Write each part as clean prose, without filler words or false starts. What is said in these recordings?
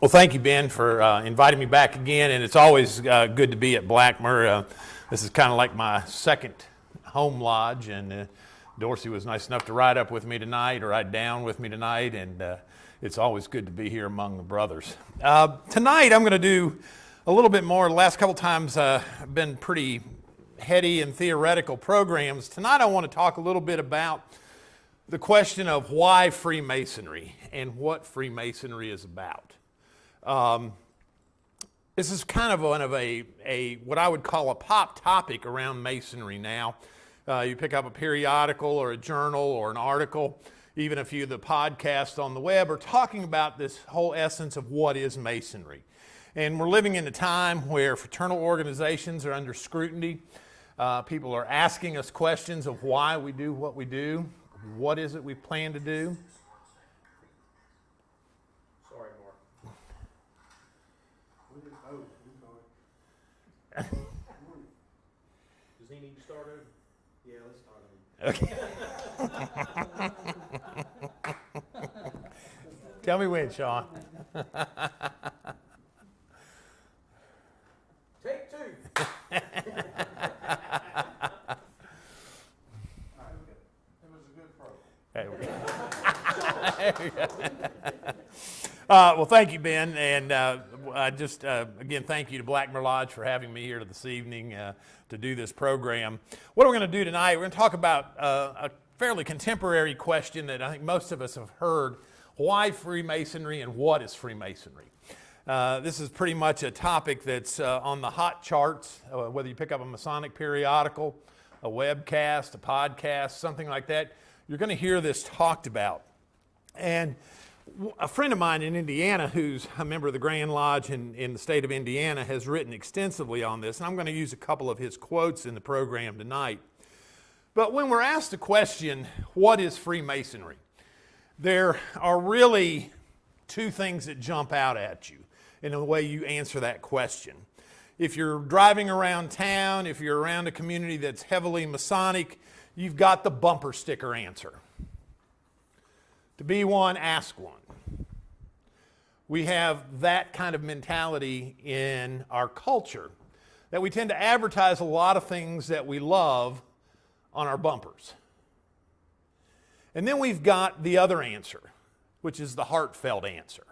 Well, thank you, Ben, for inviting me back again, and it's always good to be at Blackmer. This is kind of like my second home lodge, and Dorsey was nice enough to ride up with me tonight, or ride down with me tonight, and it's always good to be here among the brothers. Tonight, I'm going to do a little bit more. The last couple times I've been pretty heady and theoretical programs. Tonight, I want to talk a little bit about the question of why Freemasonry and what Freemasonry is about. This is kind of one of a what I would call a pop topic around Masonry now. You pick up a periodical or a journal or an article, even a few of the podcasts on the web are talking about this whole essence of what is Masonry. And we're living in a time where fraternal organizations are under scrutiny. People are asking us questions of why we do what we do. What is it we plan to do? Does he need to start over? Yeah, let's start over. Okay. Tell me when, Sean. Take two. It was a good program. There we go. Well, thank you, Ben, and again, thank you to Blackmer Lodge for having me here this evening to do this program. What we're going to do tonight, we're going to talk about a fairly contemporary question that I think most of us have heard: why Freemasonry and what is Freemasonry? This is pretty much a topic that's on the hot charts, whether you pick up a Masonic periodical, a webcast, a podcast, something like that. You're going to hear this talked about. And a friend of mine in Indiana, who's a member of the Grand Lodge in the state of Indiana, has written extensively on this, and I'm going to use a couple of his quotes in the program tonight. But when we're asked the question, what is Freemasonry? There are really two things that jump out at you in the way you answer that question. If you're driving around town, if you're around a community that's heavily Masonic, you've got the bumper sticker answer. To be one, ask one. We have that kind of mentality in our culture, that we tend to advertise a lot of things that we love on our bumpers. And then we've got the other answer, which is the heartfelt answer.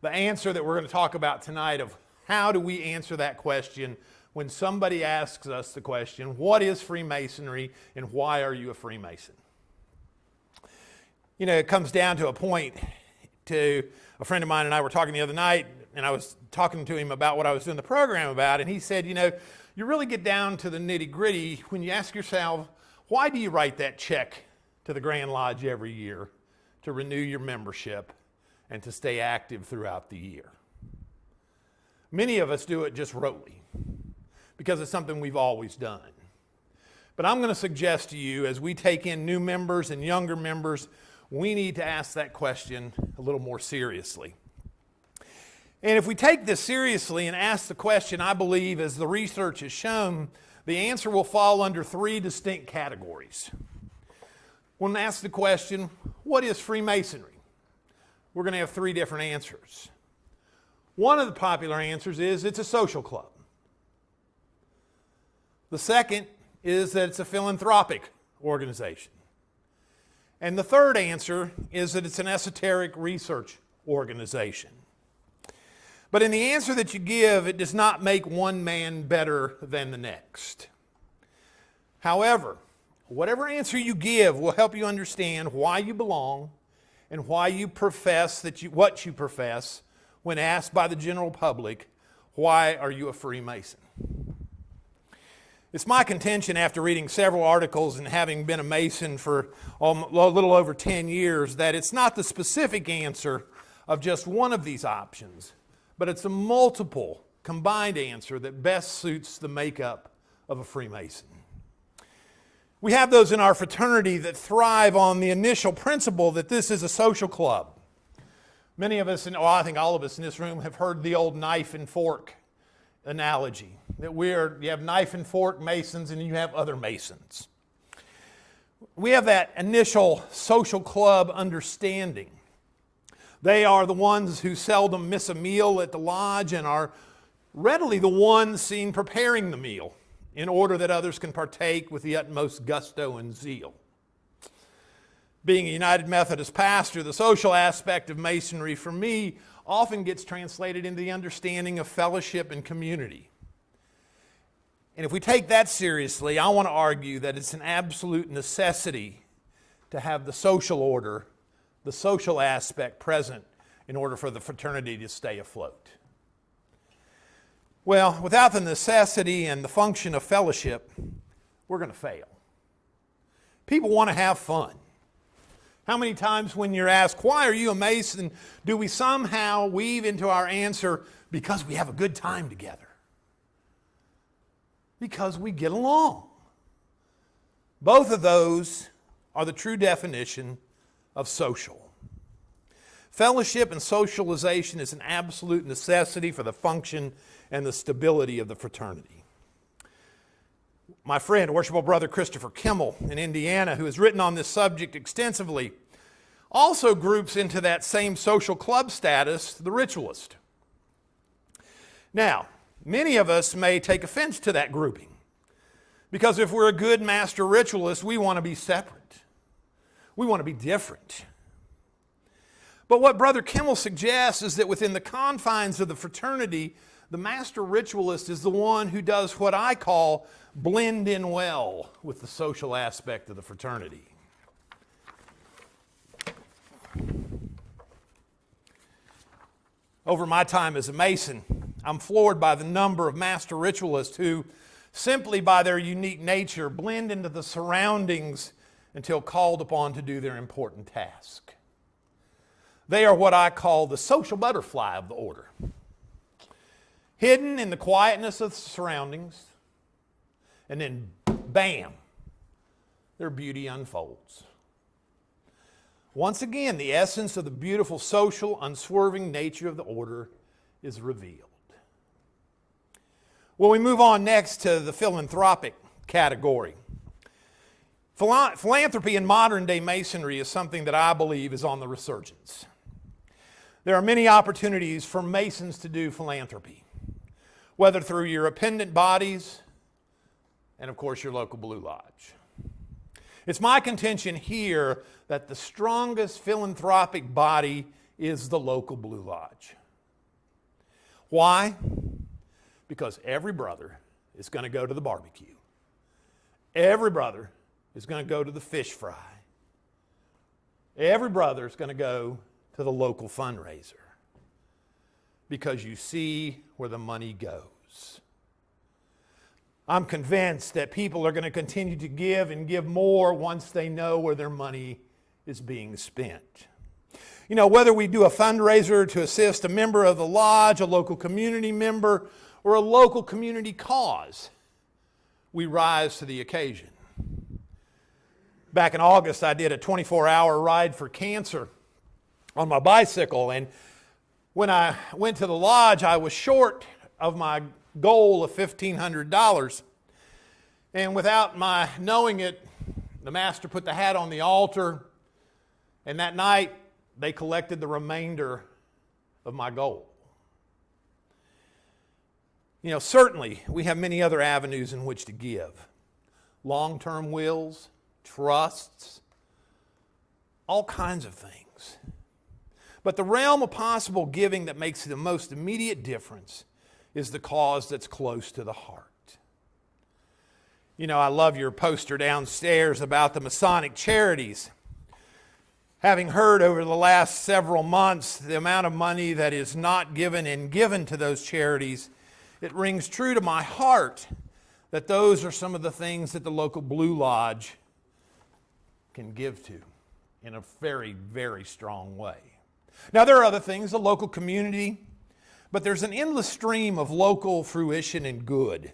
The answer that we're going to talk about tonight of how do we answer that question when somebody asks us the question, what is Freemasonry and why are you a Freemason? You know, it comes down to a point. To a friend of mine and I were talking the other night, and I was talking to him about what I was doing the program about, and he said, you know, you really get down to the nitty-gritty when you ask yourself, why do you write that check to the Grand Lodge every year to renew your membership and to stay active throughout the year? Many of us do it just rotely because it's something we've always done. But I'm going to suggest to you, as we take in new members and younger members, we need to ask that question a little more seriously. And if we take this seriously and ask the question, I believe, as the research has shown, the answer will fall under three distinct categories. When asked the question, what is Freemasonry? We're going to have three different answers. One of the popular answers is it's a social club. The second is that it's a philanthropic organization. And the third answer is that it's an esoteric research organization. But in the answer that you give, it does not make one man better than the next. However, whatever answer you give will help you understand why you belong and why you profess what you profess when asked by the general public, why are you a Freemason? It's my contention, after reading several articles and having been a Mason for a little over 10 years, that it's not the specific answer of just one of these options, but it's a multiple combined answer that best suits the makeup of a Freemason. We have those in our fraternity that thrive on the initial principle that this is a social club. Many of us, I think all of us in this room, have heard the old knife and fork analogy, that you have knife and fork Masons and you have other Masons. We have that initial social club understanding. They are the ones who seldom miss a meal at the lodge and are readily the ones seen preparing the meal in order that others can partake with the utmost gusto and zeal. Being a United Methodist pastor, the social aspect of Masonry for me often gets translated into the understanding of fellowship and community. And if we take that seriously, I want to argue that it's an absolute necessity to have the social order, the social aspect present in order for the fraternity to stay afloat. Well, without the necessity and the function of fellowship, we're going to fail. People want to have fun. How many times when you're asked, why are you a Mason, do we somehow weave into our answer, because we have a good time together? Because we get along. Both of those are the true definition of social. Fellowship and socialization is an absolute necessity for the function and the stability of the fraternity. My friend, worshipful brother Christopher Kimmel in Indiana, who has written on this subject extensively, also groups into that same social club status the ritualist. Now, many of us may take offense to that grouping, because if we're a good master ritualist, we want to be separate. We want to be different. But what Brother Kimmel suggests is that within the confines of the fraternity, the master ritualist is the one who does what I call blend in well with the social aspect of the fraternity. Over my time as a Mason, I'm floored by the number of master ritualists who, simply by their unique nature, blend into the surroundings until called upon to do their important task. They are what I call the social butterfly of the order. Hidden in the quietness of the surroundings, and then bam, their beauty unfolds. Once again, the essence of the beautiful social, unswerving nature of the order is revealed. Well, we move on next to the philanthropic category. Philanthropy in modern day Masonry is something that I believe is on the resurgence. There are many opportunities for Masons to do philanthropy, whether through your appendant bodies and, of course, your local Blue Lodge. It's my contention here that the strongest philanthropic body is the local Blue Lodge. Why? Because every brother is going to go to the barbecue. Every brother is going to go to the fish fry. Every brother is going to go to the local fundraiser, because you see where the money goes. I'm convinced that people are going to continue to give and give more once they know where their money is being spent. You know, whether we do a fundraiser to assist a member of the lodge, a local community member, or a local community cause, we rise to the occasion. Back in August, I did a 24-hour ride for cancer on my bicycle, and when I went to the lodge, I was short of my goal of $1,500. And without my knowing it, the master put the hat on the altar, and that night they collected the remainder of my goal. You know, certainly we have many other avenues in which to give. Long-term wills, trusts, all kinds of things. But the realm of possible giving that makes the most immediate difference is the cause that's close to the heart. You know, I love your poster downstairs about the Masonic charities. Having heard over the last several months the amount of money that is not given and given to those charities, it rings true to my heart that those are some of the things that the local Blue Lodge can give to in a very, very strong way. Now, there are other things, the local community, but there's an endless stream of local fruition and good,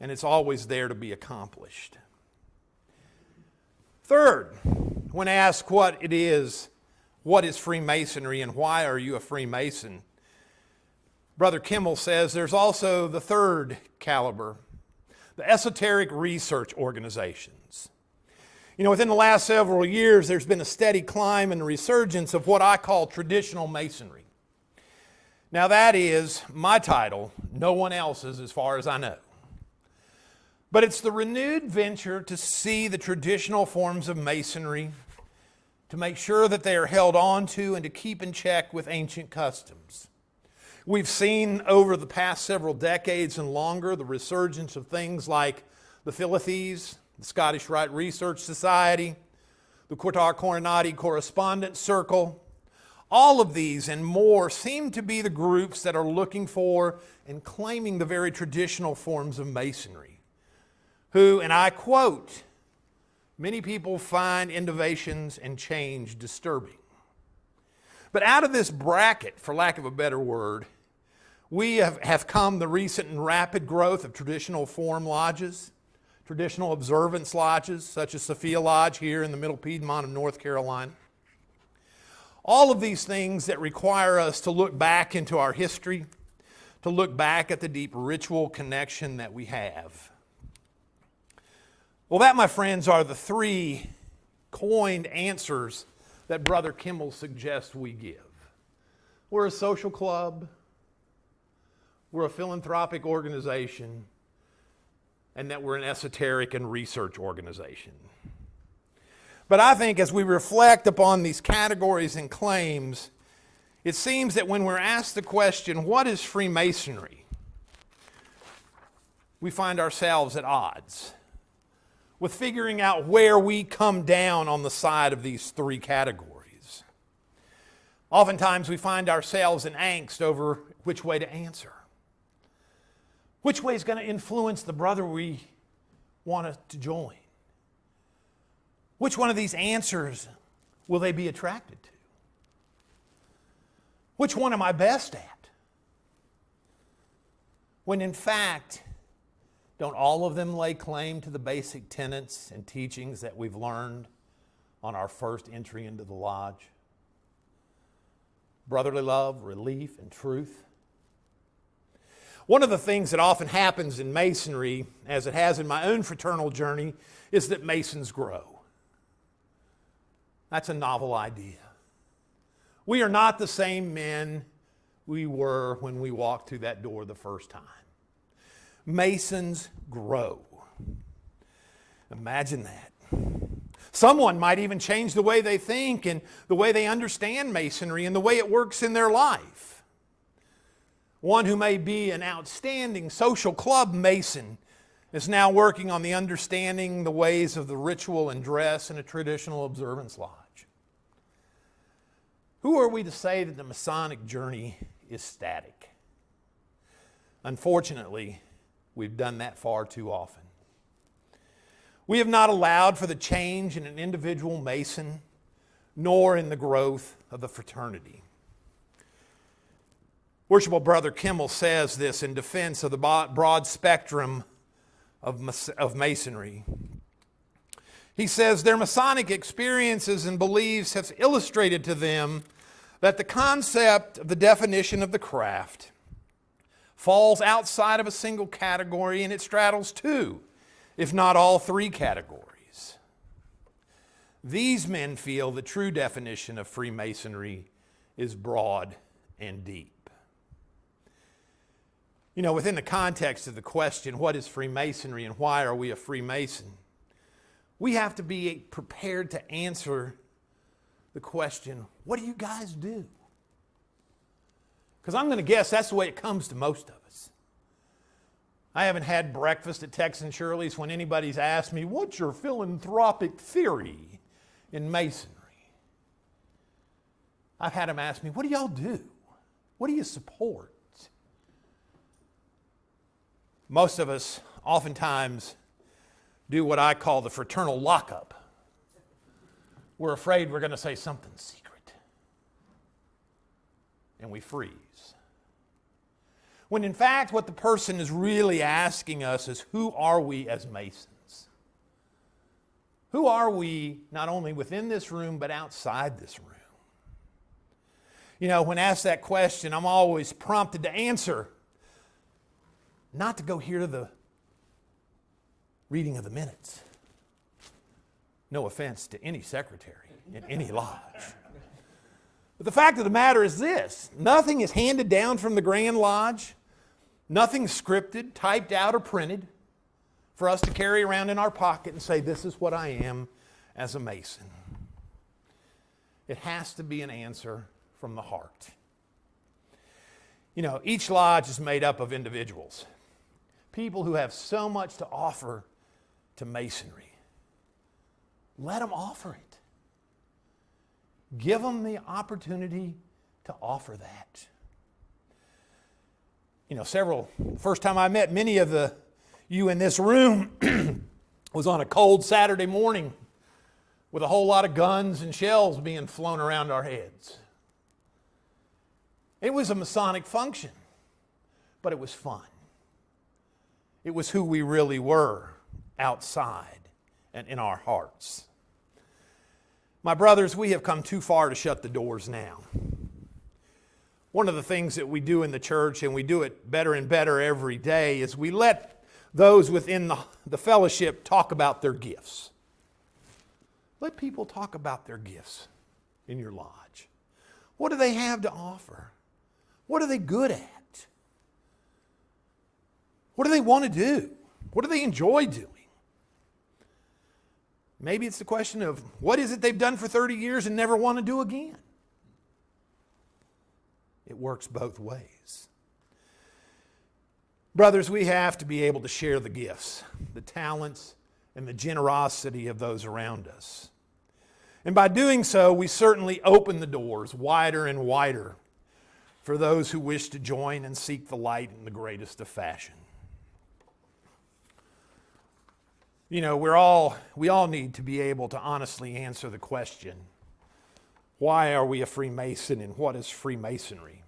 and it's always there to be accomplished. Third, when asked what is Freemasonry and why are you a Freemason, Brother Kimmel says there's also the third caliber, the esoteric research organizations. You know, within the last several years, there's been a steady climb and resurgence of what I call traditional masonry. Now that is my title, no one else's as far as I know. But it's the renewed venture to see the traditional forms of masonry, to make sure that they are held on to and to keep in check with ancient customs. We've seen over the past several decades and longer the resurgence of things like the Philithes, the Scottish Rite Research Society, the Quartar Coronati Correspondence Circle. All of these and more seem to be the groups that are looking for and claiming the very traditional forms of masonry, who, and I quote, many people find innovations and change disturbing. But out of this bracket, for lack of a better word, we have come the recent and rapid growth of traditional form lodges, traditional observance lodges, such as Sophia Lodge here in the Middle Piedmont of North Carolina. All of these things that require us to look back into our history, to look back at the deep ritual connection that we have. Well, that, my friends, are the three coined answers that Brother Kimmel suggests we give. We're a social club, we're a philanthropic organization, and that we're an esoteric and research organization. But I think as we reflect upon these categories and claims, it seems that when we're asked the question, what is Freemasonry? We find ourselves at odds with figuring out where we come down on the side of these three categories. Oftentimes we find ourselves in angst over which way to answer. Which way is going to influence the brother we want to join? Which one of these answers will they be attracted to? Which one am I best at? When in fact, don't all of them lay claim to the basic tenets and teachings that we've learned on our first entry into the lodge? Brotherly love, relief, and truth. One of the things that often happens in Masonry, as it has in my own fraternal journey, is that Masons grow. That's a novel idea. We are not the same men we were when we walked through that door the first time. Masons grow. Imagine that. Someone might even change the way they think and the way they understand Masonry and the way it works in their life. One who may be an outstanding social club Mason is now working on the understanding the ways of the ritual and dress in a traditional observance lodge. Who are we to say that the Masonic journey is static? Unfortunately, we've done that far too often. We have not allowed for the change in an individual Mason, nor in the growth of the fraternity. Worshipful Brother Kimmel says this in defense of the broad spectrum of Masonry. He says, their Masonic experiences and beliefs have illustrated to them that the concept of the definition of the craft falls outside of a single category and it straddles two, if not all three categories. These men feel the true definition of Freemasonry is broad and deep. You know, within the context of the question, what is Freemasonry and why are we a Freemason? We have to be prepared to answer the question, what do you guys do? Because I'm going to guess that's the way it comes to most of us. I haven't had breakfast at Texan Shirley's when anybody's asked me, what's your philanthropic theory in Masonry? I've had them ask me, what do y'all do? What do you support? Most of us oftentimes do what I call the fraternal lockup. We're afraid we're going to say something secret. And we freeze. When in fact what the person is really asking us is, who are we as Masons? Who are we not only within this room but outside this room? You know, when asked that question, I'm always prompted to answer, not to go hear the reading of the minutes, No offense to any secretary in any lodge. But the fact of the matter is this: nothing is handed down from the Grand Lodge, nothing scripted, typed out, or printed for us to carry around in our pocket and say, this is what I am as a Mason. It has to be an answer from the heart. You know, each lodge is made up of individuals, people who have so much to offer to Masonry. Let them offer it. Give them the opportunity to offer that. You know, first time I met many of you in this room was on a cold Saturday morning with a whole lot of guns and shells being flown around our heads. It was a Masonic function, but it was fun. It was who we really were outside and in our hearts. My brothers, we have come too far to shut the doors now. One of the things that we do in the church, and we do it better and better every day, is we let those within the fellowship talk about their gifts. Let people talk about their gifts in your lodge. What do they have to offer? What are they good at? What do they want to do? What do they enjoy doing? Maybe it's the question of what is it they've done for 30 years and never want to do again? It works both ways. Brothers, we have to be able to share the gifts, the talents, and the generosity of those around us. And by doing so, we certainly open the doors wider and wider for those who wish to join and seek the light in the greatest of fashion. You know, we all need to be able to honestly answer the question, why are we a Freemason and what is Freemasonry?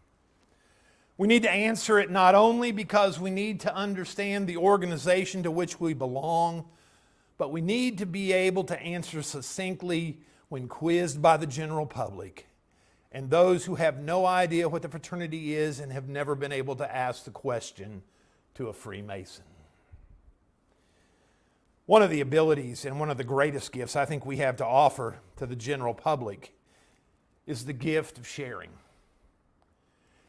We need to answer it not only because we need to understand the organization to which we belong, but we need to be able to answer succinctly when quizzed by the general public and those who have no idea what the fraternity is and have never been able to ask the question to a Freemason. One of the abilities and one of the greatest gifts I think we have to offer to the general public is the gift of sharing.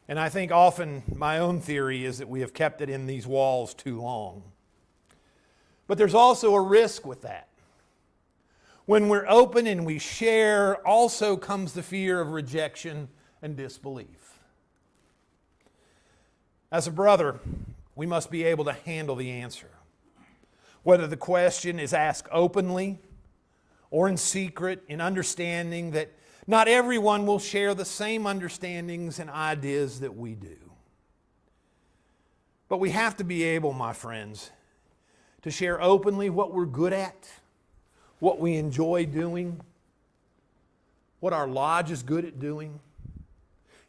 And I think often my own theory is that we have kept it in these walls too long. But there's also a risk with that. When we're open and we share, also comes the fear of rejection and disbelief. As a brother, we must be able to handle the answer. Whether the question is asked openly or in secret, in understanding that not everyone will share the same understandings and ideas that we do. But we have to be able, my friends, to share openly what we're good at, what we enjoy doing, what our lodge is good at doing,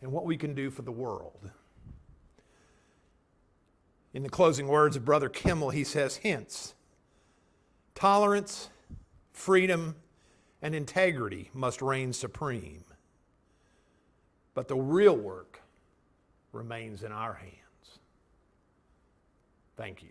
and what we can do for the world. In the closing words of Brother Kimmel, he says, hence, tolerance, freedom, and integrity must reign supreme. But the real work remains in our hands. Thank you.